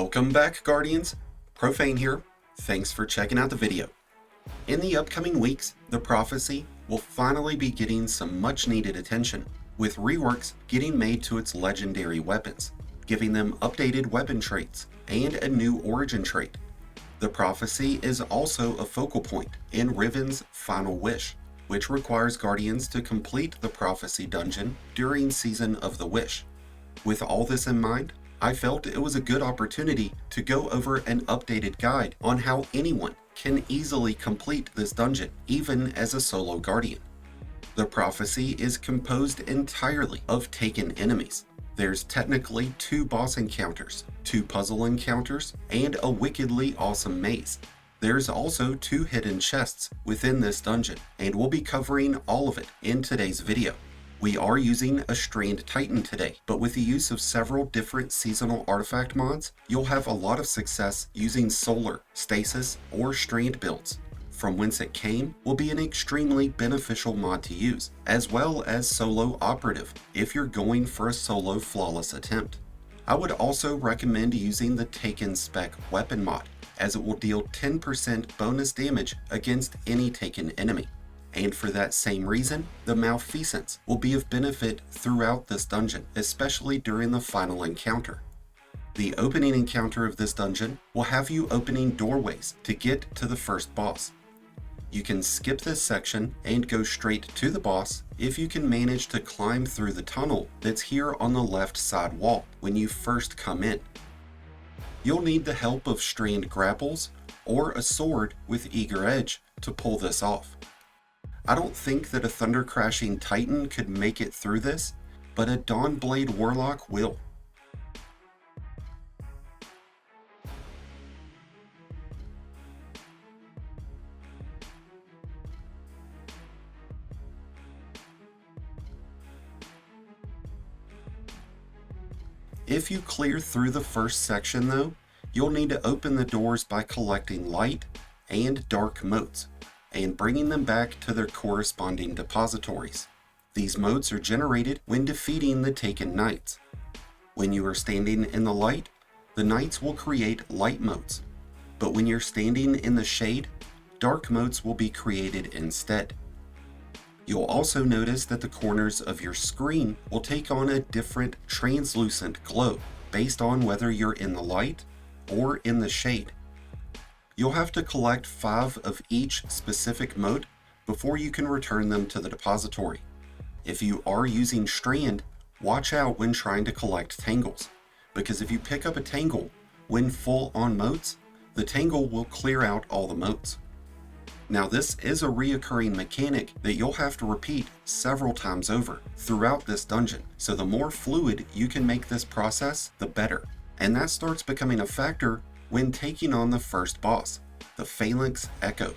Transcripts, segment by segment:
Welcome back, Guardians. Profane here. Thanks for checking out the video. In the upcoming weeks, the Prophecy will finally be getting some much needed attention, with reworks getting made to its legendary weapons, giving them updated weapon traits and a new origin trait. The Prophecy is also a focal point in Riven's Final Wish, which requires Guardians to complete the Prophecy dungeon during Season of the Wish. With all this in mind, I felt it was a good opportunity to go over an updated guide on how anyone can easily complete this dungeon, even as a solo Guardian. The Prophecy is composed entirely of taken enemies. There's technically 2 boss encounters, 2 puzzle encounters, and a wickedly awesome maze. There's also 2 hidden chests within this dungeon, and we'll be covering all of it in today's video. We are using a Strand Titan today, but with the use of several different seasonal artifact mods, you'll have a lot of success using Solar, Stasis, or Strand builds. From Whence It Came will be an extremely beneficial mod to use, as well as Solo Operative if you're going for a solo flawless attempt. I would also recommend using the Taken Spec weapon mod, as it will deal 10% bonus damage against any taken enemy. And for that same reason, the Malfeasance will be of benefit throughout this dungeon, especially during the final encounter. The opening encounter of this dungeon will have you opening doorways to get to the first boss. You can skip this section and go straight to the boss if you can manage to climb through the tunnel that's here on the left side wall when you first come in. You'll need the help of Strand grapples or a sword with Eager Edge to pull this off. I don't think that a Thunder Crashing Titan could make it through this, but a Dawnblade Warlock will. If you clear through the first section though, you'll need to open the doors by collecting light and dark motes, and bringing them back to their corresponding depositories. These motes are generated when defeating the taken knights. When you are standing in the light, the knights will create light motes, but when you're standing in the shade, dark motes will be created instead. You'll also notice that the corners of your screen will take on a different translucent glow based on whether you're in the light or in the shade. You'll have to collect 5 of each specific mote before you can return them to the depository. If you are using Strand, watch out when trying to collect tangles, because if you pick up a tangle when full on motes, the tangle will clear out all the motes. Now this is a reoccurring mechanic that you'll have to repeat several times over throughout this dungeon, so the more fluid you can make this process, the better. And that starts becoming a factor when taking on the first boss, the Phalanx Echo.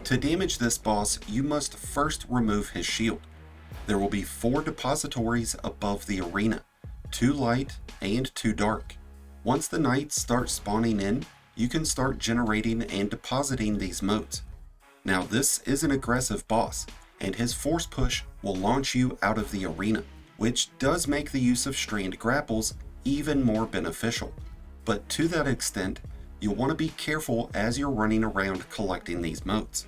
To damage this boss, you must first remove his shield. There will be 4 depositories above the arena, 2 light and 2 dark. Once the knights start spawning in, you can start generating and depositing these motes. Now this is an aggressive boss, and his force push will launch you out of the arena, which does make the use of strand grapples even more beneficial. But to that extent, you'll want to be careful as you're running around collecting these motes.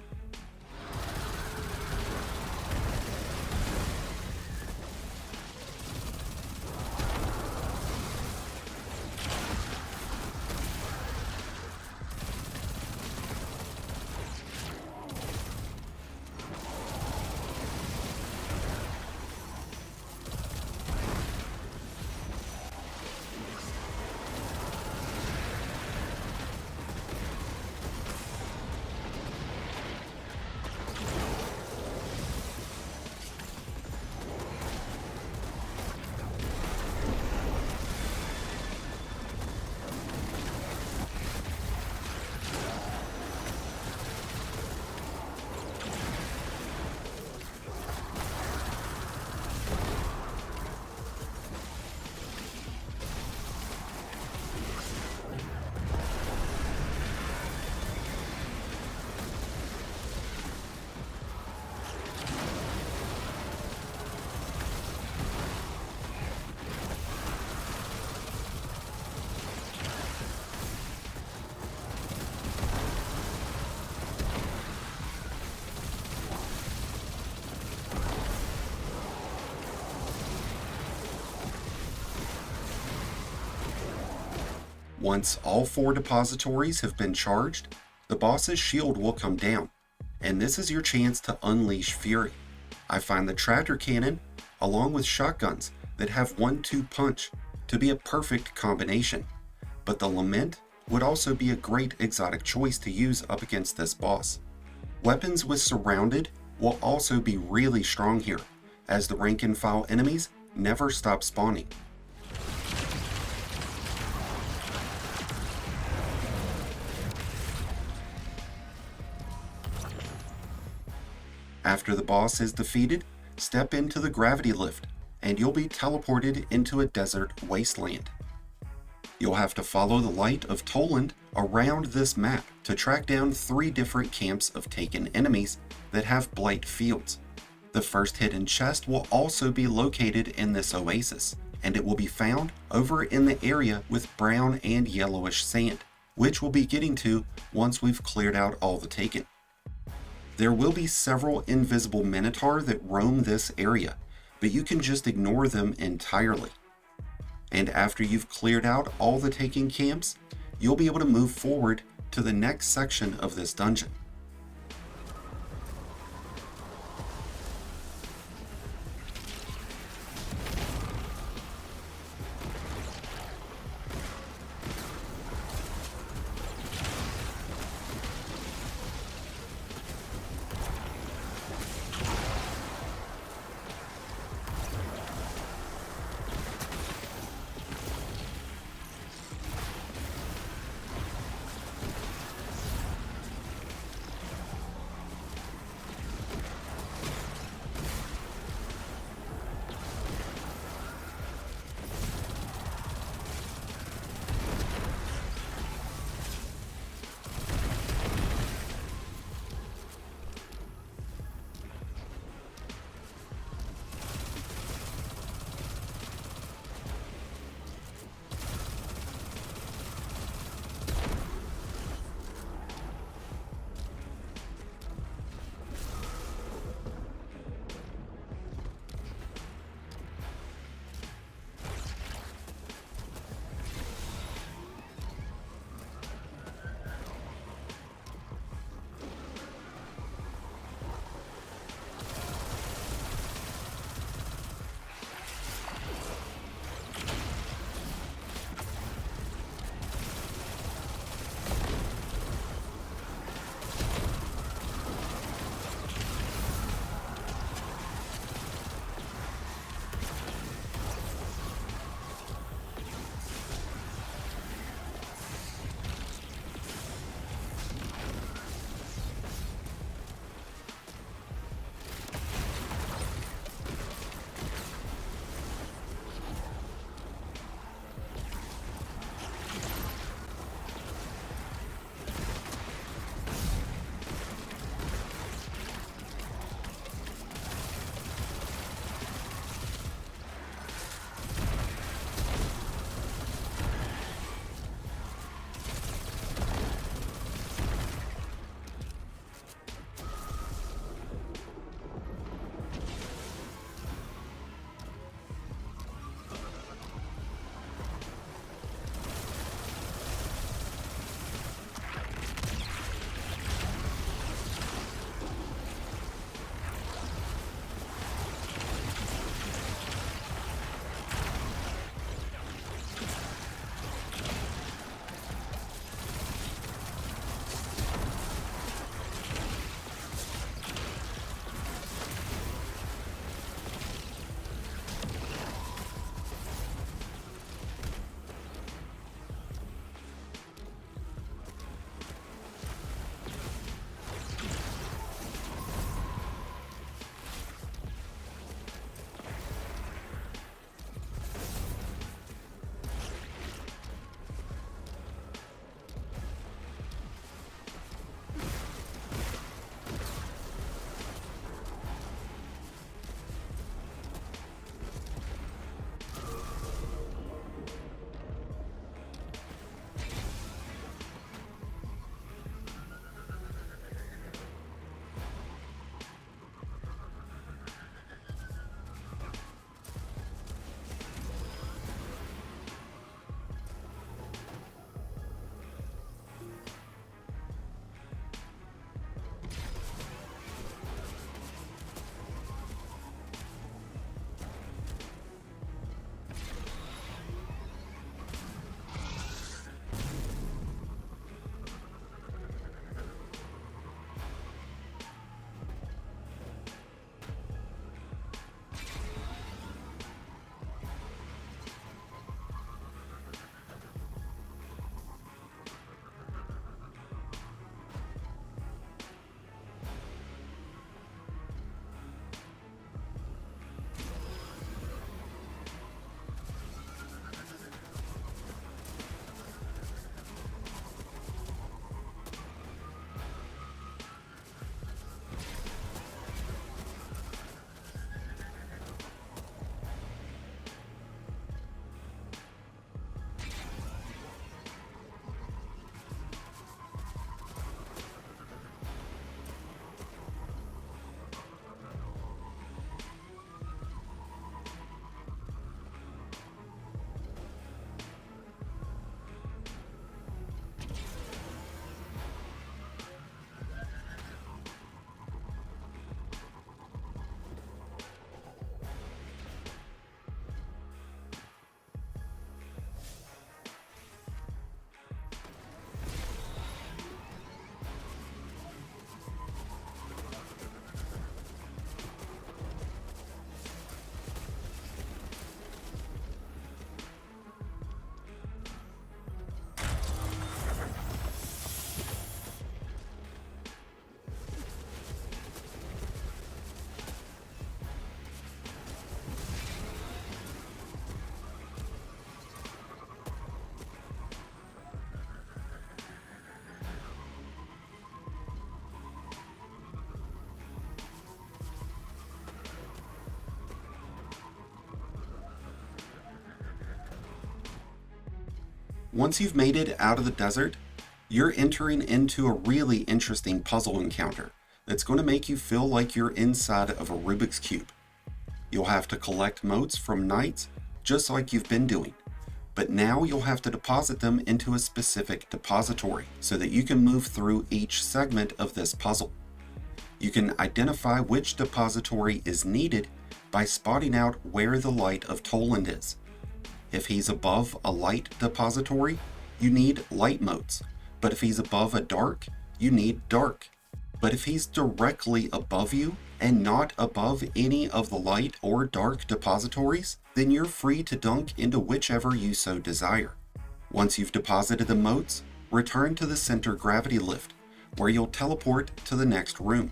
Once all 4 depositories have been charged, the boss's shield will come down, and this is your chance to unleash fury. I find the tractor cannon, along with shotguns that have 1-2 punch, to be a perfect combination, but the lament would also be a great exotic choice to use up against this boss. Weapons with surrounded will also be really strong here, as the rank and file enemies never stop spawning. After the boss is defeated, step into the gravity lift, and you'll be teleported into a desert wasteland. You'll have to follow the light of Toland around this map to track down 3 different camps of taken enemies that have Blight fields. The first hidden chest will also be located in this oasis, and it will be found over in the area with brown and yellowish sand, which we'll be getting to once we've cleared out all the taken. There will be several invisible Minotaur that roam this area, but you can just ignore them entirely. And after you've cleared out all the taken camps, you'll be able to move forward to the next section of this dungeon. Once you've made it out of the desert, you're entering into a really interesting puzzle encounter that's going to make you feel like you're inside of a Rubik's Cube. You'll have to collect motes from knights just like you've been doing, but now you'll have to deposit them into a specific depository so that you can move through each segment of this puzzle. You can identify which depository is needed by spotting out where the Light of Toland is. If he's above a light depository, you need light motes, but if he's above a dark, you need dark. But if he's directly above you and not above any of the light or dark depositories, then you're free to dunk into whichever you so desire. Once you've deposited the motes, return to the center gravity lift, where you'll teleport to the next room.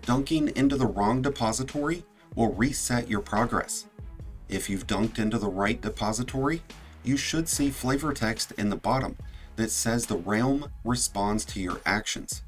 Dunking into the wrong depository will reset your progress. If you've dunked into the right depository, you should see flavor text in the bottom that says the realm responds to your actions.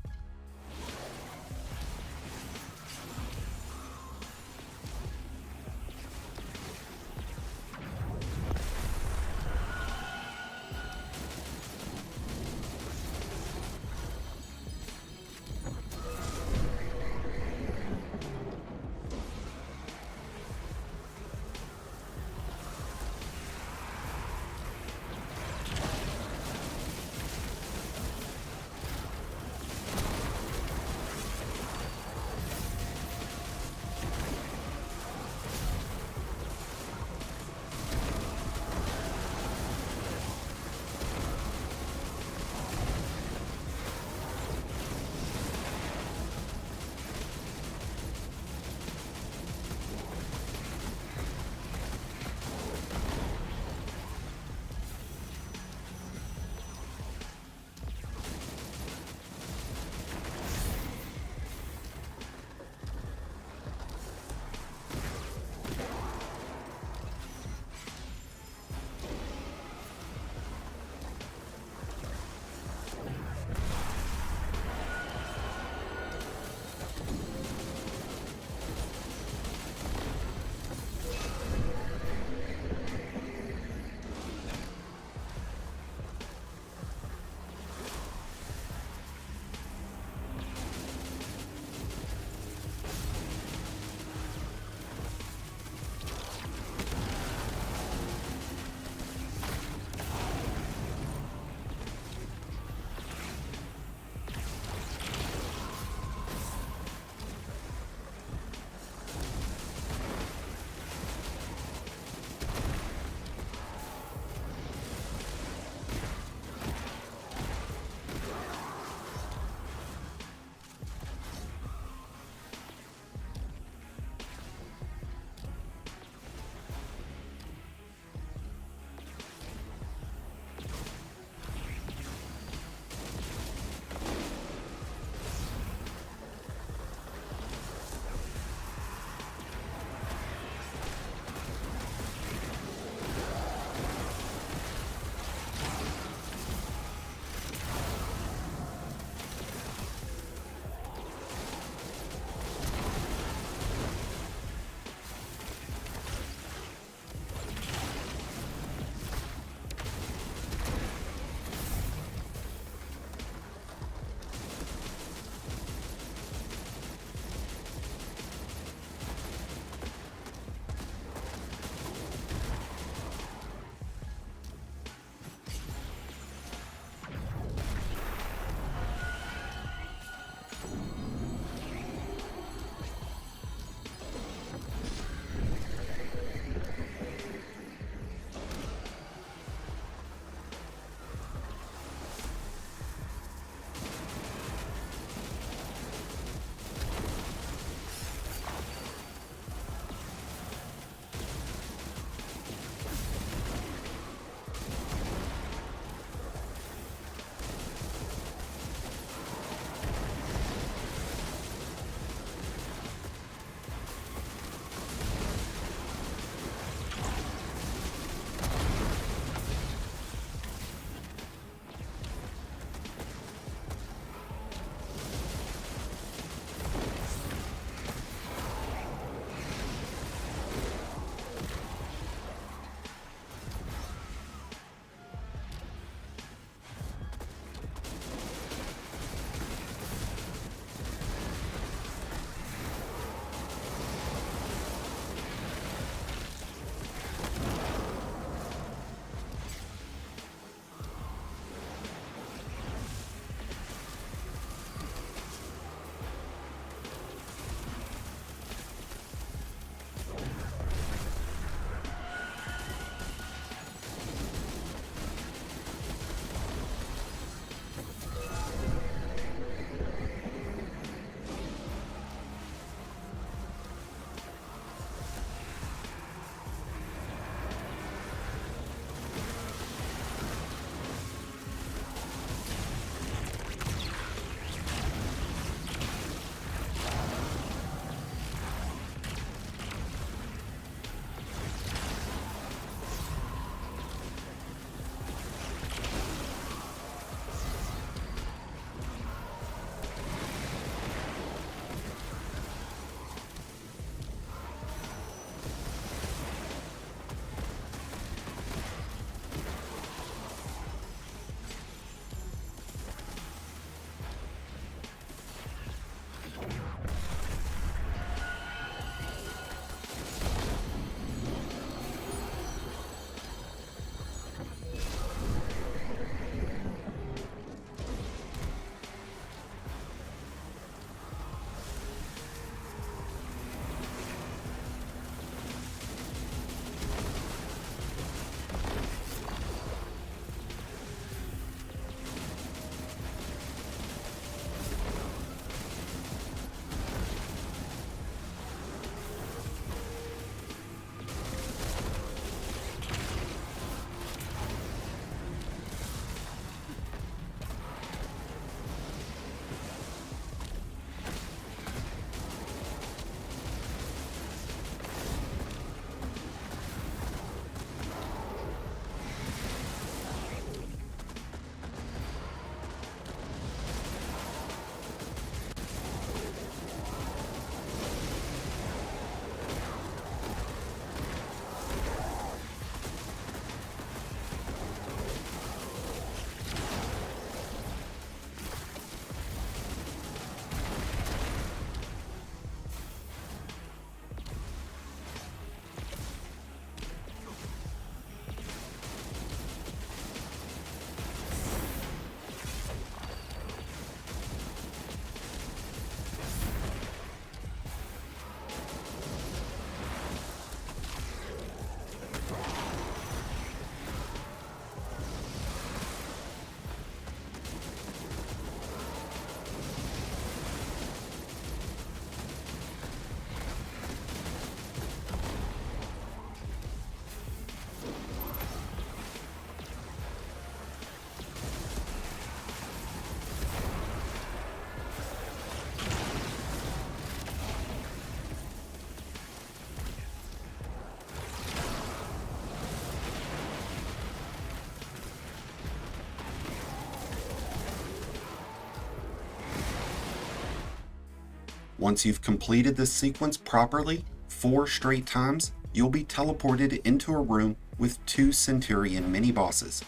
Once you've completed this sequence properly, 4 straight times, you'll be teleported into a room with 2 Centurion mini-bosses.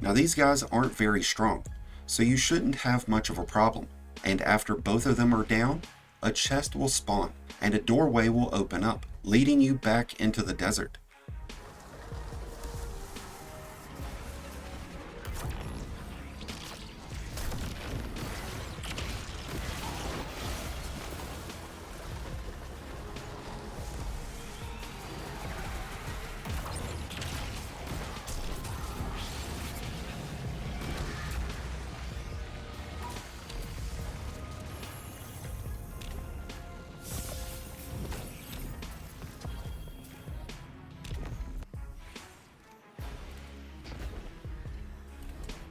Now these guys aren't very strong, so you shouldn't have much of a problem, and after both of them are down, a chest will spawn and a doorway will open up, leading you back into the desert.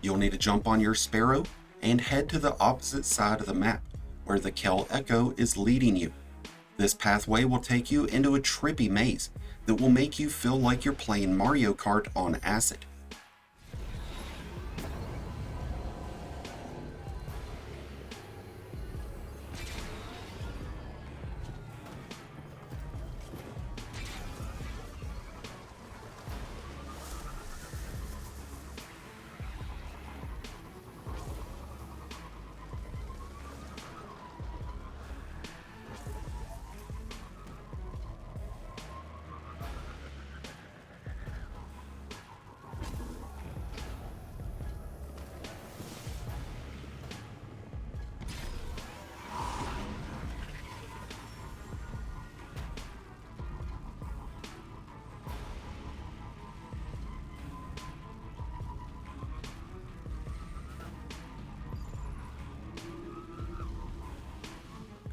You'll need to jump on your Sparrow and head to the opposite side of the map, where the Kell Echo is leading you. This pathway will take you into a trippy maze that will make you feel like you're playing Mario Kart on acid.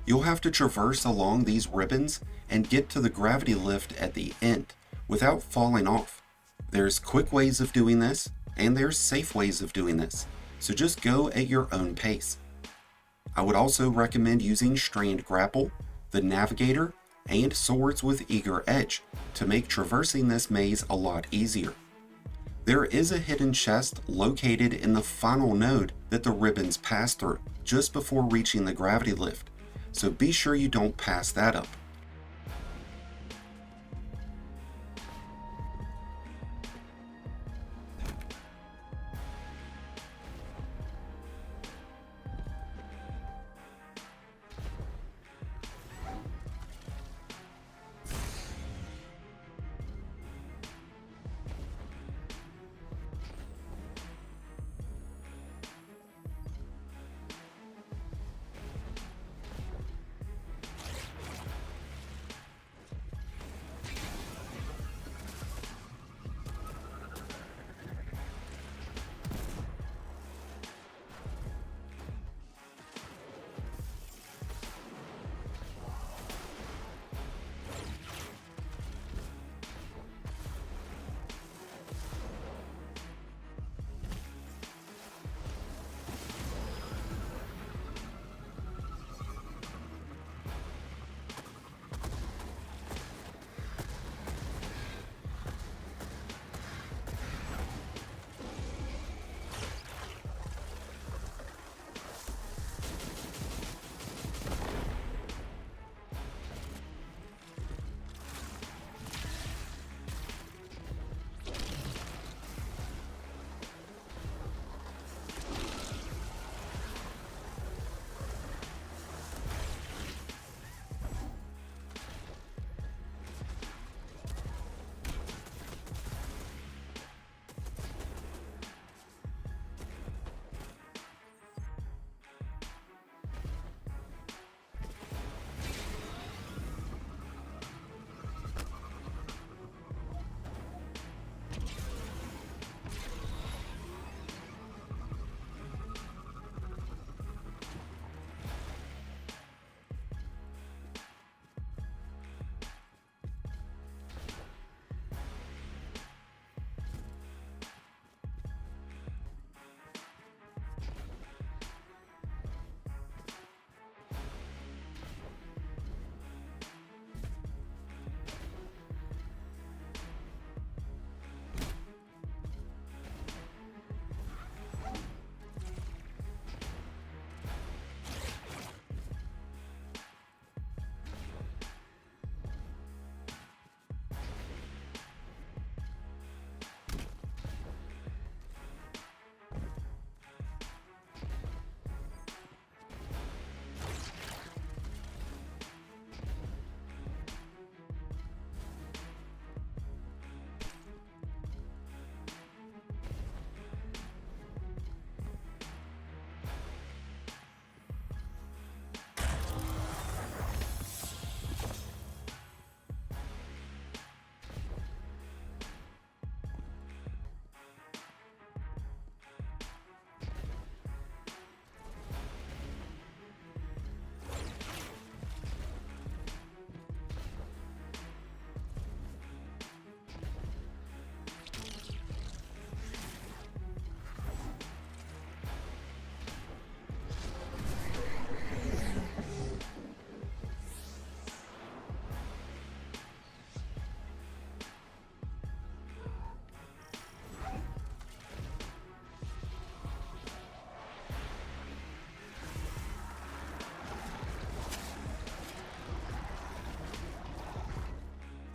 You'll have to traverse along these ribbons and get to the gravity lift at the end without falling off. There's quick ways of doing this, and there's safe ways of doing this, so just go at your own pace. I would also recommend using Strand Grapple, the Navigator, and Swords with Eager Edge to make traversing this maze a lot easier. There is a hidden chest located in the final node that the ribbons pass through just before reaching the gravity lift, so be sure you don't pass that up.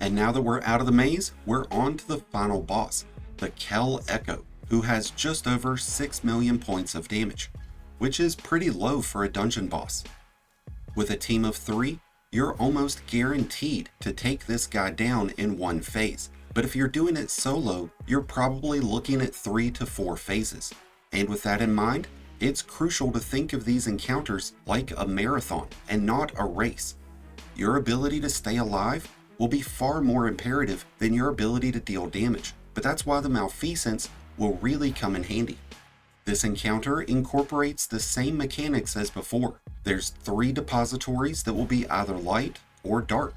And now that we're out of the maze, we're on to the final boss, the Kell Echo, who has just over 6 million points of damage, which is pretty low for a dungeon boss. With a team of 3, you're almost guaranteed to take this guy down in one phase, but if you're doing it solo, you're probably looking at 3 to 4 phases. And with that in mind, it's crucial to think of these encounters like a marathon and not a race. Your ability to stay alive will be far more imperative than your ability to deal damage, but that's why the Malfeasance will really come in handy. This encounter incorporates the same mechanics as before. There's 3 depositories that will be either light or dark,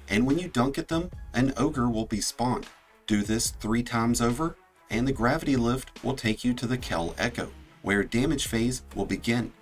and when you dunk at them, an ogre will be spawned. Do this 3 times over, and the gravity lift will take you to the Kell Echo, where damage phase will begin.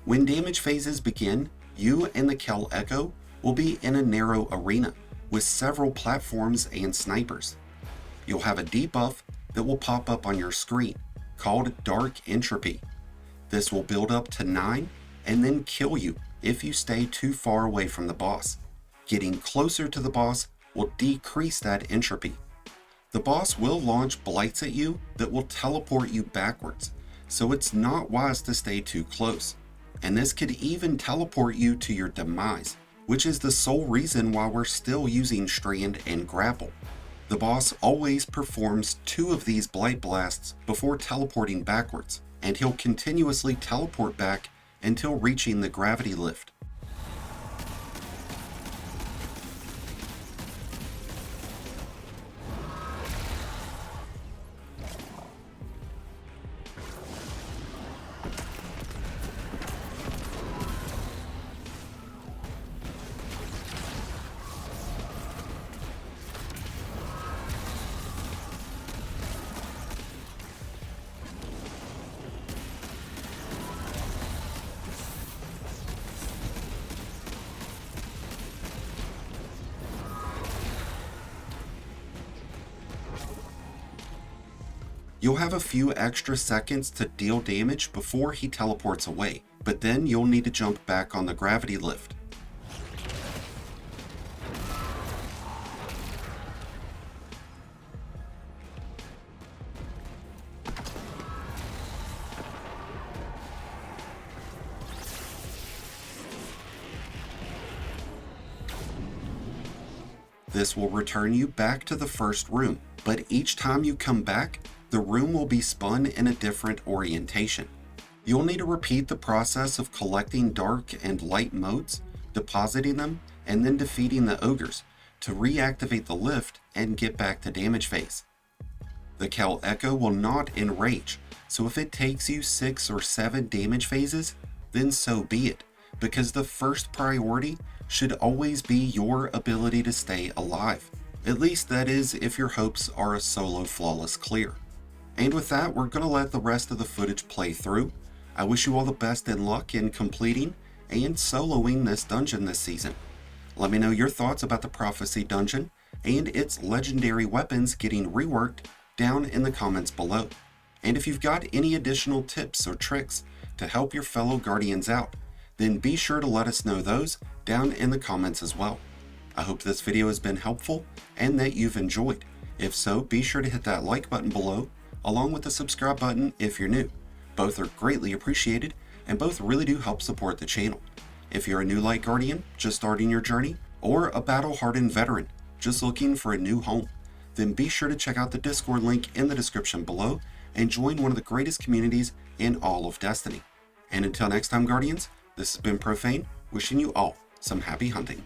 When damage phases begin, you and the Kell Echo will be in a narrow arena with several platforms and snipers. You'll have a debuff that will pop up on your screen called Dark Entropy. This will build up to 9 and then kill you if you stay too far away from the boss. Getting closer to the boss will decrease that entropy. The boss will launch blights at you that will teleport you backwards, so it's not wise to stay too close. And this could even teleport you to your demise, which is the sole reason why we're still using Strand and Grapple. The boss always performs 2 of these Blight blasts before teleporting backwards, and he'll continuously teleport back until reaching the gravity lift. You'll have a few extra seconds to deal damage before he teleports away, but then you'll need to jump back on the gravity lift. This will return you back to the first room, but each time you come back, the room will be spun in a different orientation. You'll need to repeat the process of collecting dark and light motes, depositing them, and then defeating the ogres to reactivate the lift and get back to damage phase. The Kell Echo will not enrage, so if it takes you 6 or 7 damage phases, then so be it, because the first priority should always be your ability to stay alive. At least that is if your hopes are a solo flawless clear. And with that, we're going to let the rest of the footage play through. I wish you all the best in luck in completing and soloing this dungeon this season. Let me know your thoughts about the Prophecy dungeon, and its legendary weapons getting reworked down in the comments below. And if you've got any additional tips or tricks to help your fellow Guardians out, then be sure to let us know those down in the comments as well. I hope this video has been helpful and that you've enjoyed. If so, be sure to hit that like button below, along with the subscribe button if you're new. Both are greatly appreciated, and both really do help support the channel. If you're a new Light Guardian just starting your journey, or a battle-hardened veteran just looking for a new home, then be sure to check out the Discord link in the description below and join one of the greatest communities in all of Destiny. And until next time, Guardians, this has been Profane, wishing you all some happy hunting.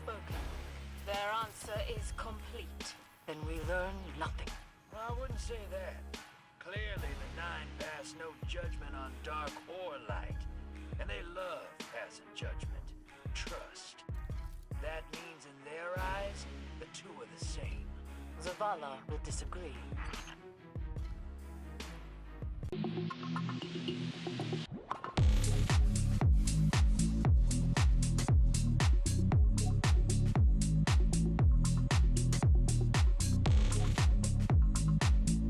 spoken. Their answer is complete. Then we learn nothing. Well, I wouldn't say that. Clearly, the Nine pass no judgment on dark or light. And they love passing judgment. Trust. That means in their eyes, the two are the same. Zavala will disagree.